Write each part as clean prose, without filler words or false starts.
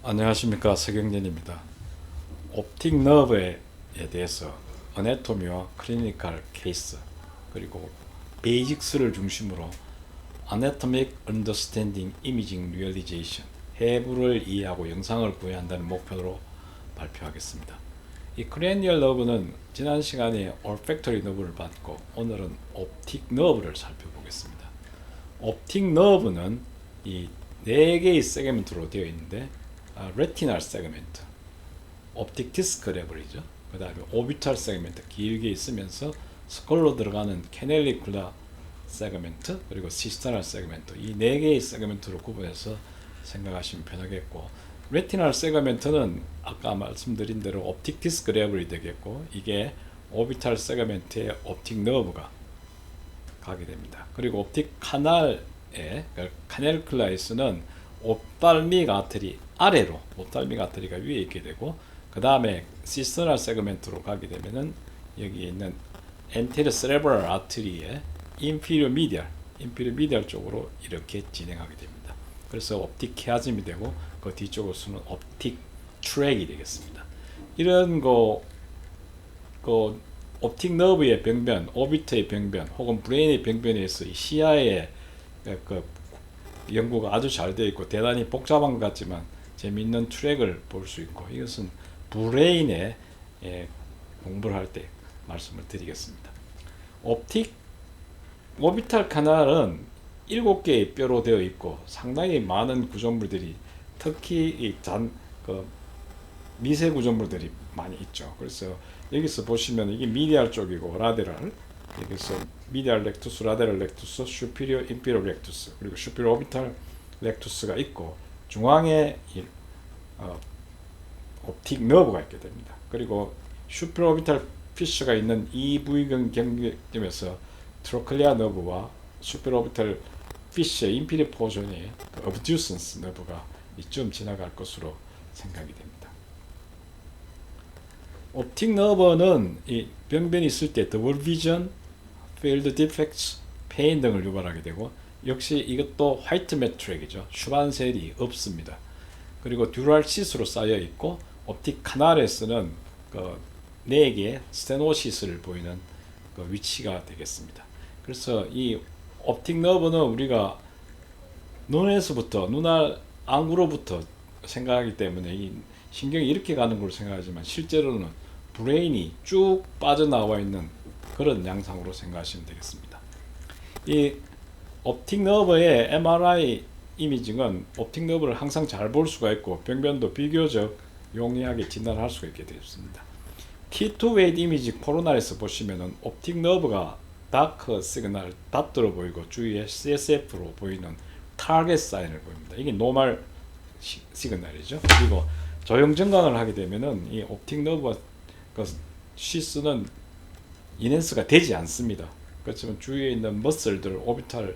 안녕하십니까, 서경진입니다. 옵틱 너브에 대해서 어네토미와 클리니컬 케이스 그리고 베이직스를 중심으로 Anatomic Understanding Imaging Realization 해부를 이해하고 영상을 구현한다는 목표로 발표하겠습니다. 이 크레니얼 너브는 지난 시간에 올팩토리 너브를 봤고 오늘은 옵틱 너브를 살펴보겠습니다. 옵틱 너브는 이 4개의 세그멘트로 되어 있는데 레티날 세그멘트, 옵틱 디스크 레버리죠. 그 다음에 오비탈 세그멘트 길게 있으면서 스컬로 들어가는 캐넬리쿨라 세그멘트 그리고 시스터널 세그멘트 이 4개의 세그멘트로 구분해서 생각하시면 편하겠고 레티날 세그멘트는 아까 말씀드린 대로 옵틱 디스크 레버리 되겠고 이게 오비탈 세그멘트에 옵틱 너브가 가게 됩니다. 그리고 옵틱 카날에 카넬클라이스는 옵탈믹 아트리 아래로 옵탈믹 아트리가 위에 있게 되고 그 다음에 시스터널 세그멘트로 가게 되면은 여기에 있는 엔테리어 세레브럴 아트리의 인피리어 미디얼 쪽으로 이렇게 진행하게 됩니다. 그래서 옵틱 키아즘이 되고 그 뒤쪽으로서는 옵틱 트랙이 되겠습니다. 이런 그 옵틱 너브의 병변, 오비트의 병변 혹은 브레인의 병변에 의해서 시야의 그 연구가 아주 잘 되어 있고 대단히 복잡한 것 같지만 재미있는 트랙을 볼 수 있고 이것은 브레인에 공부를 할 때 말씀을 드리겠습니다. 오비탈 카날은 7개의 뼈로 되어 있고 상당히 많은 구조물들이 특히 그 미세 구조물들이 많이 있죠. 그래서 여기서 보시면 이게 미디알 쪽이고 라데랄 여기서 미디알 렉투스, 라데랄 렉투스, 슈피리어 인피리어 렉투스 그리고 슈피리어 오비탈 렉투스가 있고 중앙에 옵틱 너브가 있게 됩니다. 그리고 슈피리어 오비탈 피쉬가 있는 이 부위경 경계점에서 트로클리아 너브와 슈피리어 오비탈 피쉬의 인피리어 포션의 어브듀선스 너브가 이쯤 지나갈 것으로 생각이 됩니다. 옵틱 너브는 이 병변이 있을 때 더블 비전, 필드 디펙트, 페인 등을 유발하게 되고 역시 이것도 화이트 매트랙이죠. 슈반셀이 없습니다. 그리고 듀랄 시스로 쌓여 있고 옵틱 카날에서는 그 4개의 스테노시스를 보이는 그 위치가 되겠습니다. 그래서 이 옵틱 너브는 우리가 눈에서부터 눈알 안구로부터 생각하기 때문에 이 신경이 이렇게 가는 걸 생각하지만 실제로는 브레인이 쭉 빠져나와 있는 그런 양상으로 생각하시면 되겠습니다. 이 옵틱 너브의 MRI 이미징은 옵틱 너브를 항상 잘 볼 수가 있고 병변도 비교적 용이하게 진단할 수가 있게 되었습니다. T2 웨이트 이미지 코로나에서 보시면은 옵틱 너브가 다크 시그널 닷으로 보이고 주위에 CSF로 보이는 타겟 사인을 보입니다. 이게 노멀 시그널이죠. 그리고 조형 증강을 하게 되면은 이 옵틱 너브가 그 시스는 인핸스가 되지 않습니다. 그렇지만 주위에 있는 머슬들, 오비탈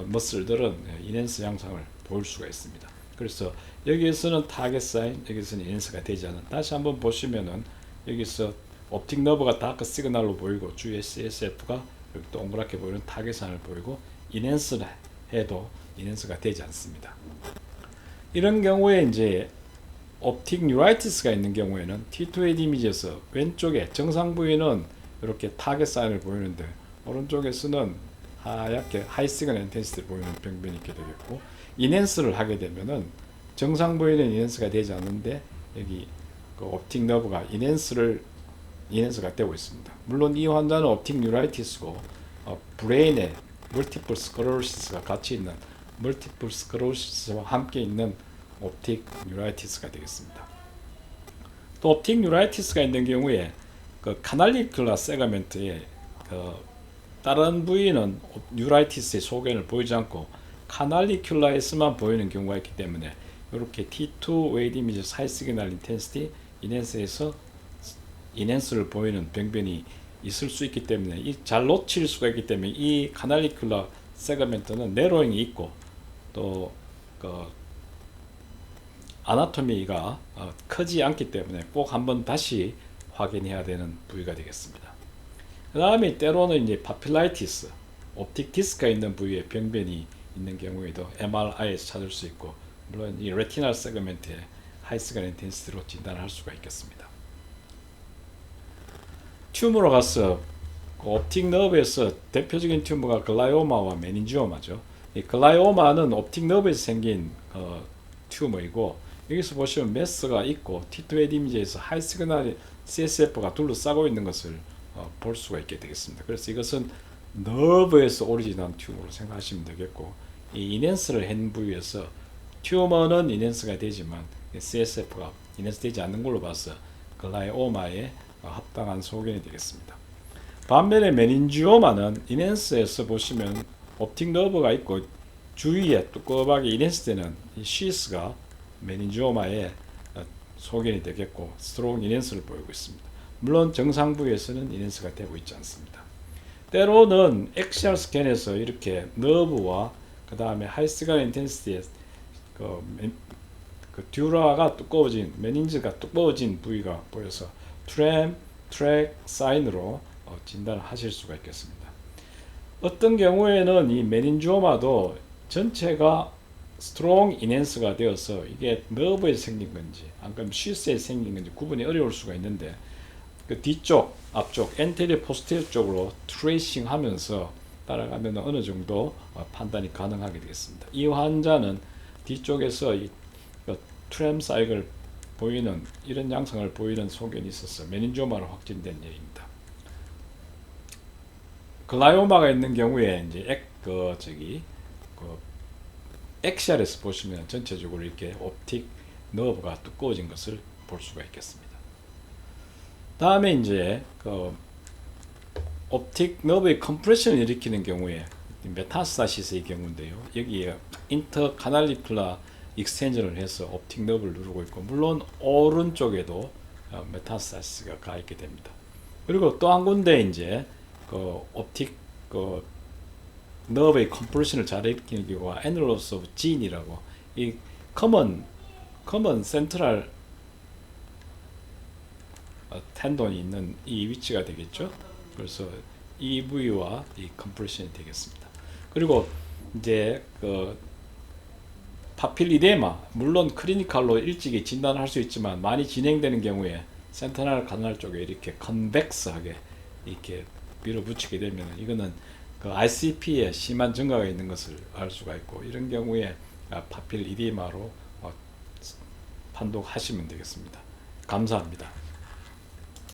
머슬들은 인핸스 양상을 볼 수가 있습니다. 그래서 여기에서는 타겟 사인, 여기서는 인핸스가 되지 않은. 다시 한번 보시면은 여기서 옵틱 너브가 다크 시그널로 보이고 주위에 CSF가 이렇게 동그랗게 보이는 타겟 사인을 보이고 인핸스를 해도 인핸스가 되지 않습니다. 이런 경우에 이제 옵틱 뉴라이티스가 있는 경우에는 T2A 이미지에서 왼쪽에 정상 부위는 이렇게 타겟 사인을 보이는데 오른쪽에서는 하얗게 하이 시그널 인텐시티를 보이는 병변이 있게 되겠고 인핸스를 하게 되면은 정상 부위는 인핸스가 되지 않는데 여기 그 옵틱 너브가 인핸스가 되고 있습니다. 물론 이 환자는 옵틱 뉴라이티스고 브레인에 멀티플 스크lero시스가 같이 있는 멀티플 스크lero시스와 함께 있는 옵틱 뉴라이티스가 되겠습니다. 또 옵틱 뉴라이티스가 있는 경우에 그 카날리큘라 세그멘트의 그 다른 부위는 뉴라이티스의 소견을 보이지 않고 카날리큘라에서만 보이는 경우가 있기 때문에 이렇게 T2 웨이트 이미지 하이 시그널 인텐시티 인핸스에서 인핸스를 보이는 병변이 있을 수 있기 때문에 잘 놓칠 수가 있기 때문에 이 카날리큘라 세그멘트는 내로잉이 있고 또 그 아나토미가 크지 않기 때문에 꼭 한번 다시 확인해야 되는 부위가 되겠습니다. 그 다음에 때로는 이제 파필라이티스, 옵틱 디스크가 있는 부위에 병변이 있는 경우에도 MRI에서 찾을 수 있고 물론 이 레티날 세그멘트에 하이스간 인텐시티로 진단할 수가 있겠습니다. 튜머로 가서 옵틱 너브에서 대표적인 튜머가 글라이오마와 메닌지오마죠. 이 글라이오마는 옵틱 너브에서 생긴 튜머이고, 여기서 보시면 메스가 있고 T2 이미지에서 하이 시그널 CSF가 둘러싸고 있는 것을 볼 수가 있게 되겠습니다. 그래서 이것은 너브에서 오리진한 튜머로 생각하시면 되겠고, 이 이넨스를 한 부위에서 튜머는 이넨스가 되지만 CSF가 이넨스 되지 않는 걸로 봐서 글라이오마에 합당한 소견이 되겠습니다. 반면에 메닌지오마는 이넨스에서 보시면 옵틱 너브가 있고 주위에 두꺼하게 이넨스 되는 이 시스가 메닌지오마의 소견이 되겠고, 스트롱 이넨스를 보이고 있습니다. 물론 정상 부위에서는 이넨스가 되고 있지 않습니다. 때로는 엑시얼 스캔에서 이렇게 너브와 그 다음에 하이스간 인텐시티의 그 듀라가 두꺼워진, 메닌지가 두꺼워진 부위가 보여서 트랙 사인으로 진단을 하실 수가 있겠습니다. 어떤 경우에는 이 메닌지오마도 전체가 스트롱 이넨스가 되어서 이게 너브에서 생긴 건지 아니면 시스에 생긴 건지 구분이 어려울 수가 있는데, 그 뒤쪽, 앞쪽, 엔테리어 포스테리어 쪽으로 트레이싱 하면서 따라가면 어느 정도 판단이 가능하게 되겠습니다. 이 환자는 뒤쪽에서 이 트램 사이클 보이는 이런 양상을 보이는 소견이 있어서 메닌지오마로 확진된 예입니다. 글라이오마가 있는 경우에 이제 엑시알에서 보시면 전체적으로 이렇게 옵틱 너브가 두꺼워진 것을 볼 수가 있겠습니다. 다음에 이제 옵틱 너브의 컴프레션을 일으키는 경우에 메타스타시스의 경우인데요. 여기에 인터카날리큘라 익스텐전을 해서 옵틱 너브를 누르고 있고, 물론 오른쪽에도 메타스타시스가 가 있게 됩니다. 그리고 또 한 군데 이제 옵틱 너브의 컴프레션을 잘 일으키는 경우가 애널로스 오브 진이라고, 이 커먼 센트럴 텐돈이 있는 이 위치가 되겠죠. 그래서 이 부위와 이 컴프레션이 되겠습니다. 그리고 이제 파필리데마, 물론 클리니컬로 일찍이 진단할 수 있지만 많이 진행되는 경우에 센터널 카날 쪽에 이렇게 컨벡스하게 이렇게 밀어붙이게 되면 이거는 RCP에 심한 증가가 있는 것을 알 수가 있고, 이런 경우에 파필리데마로 판독하시면 되겠습니다. 감사합니다.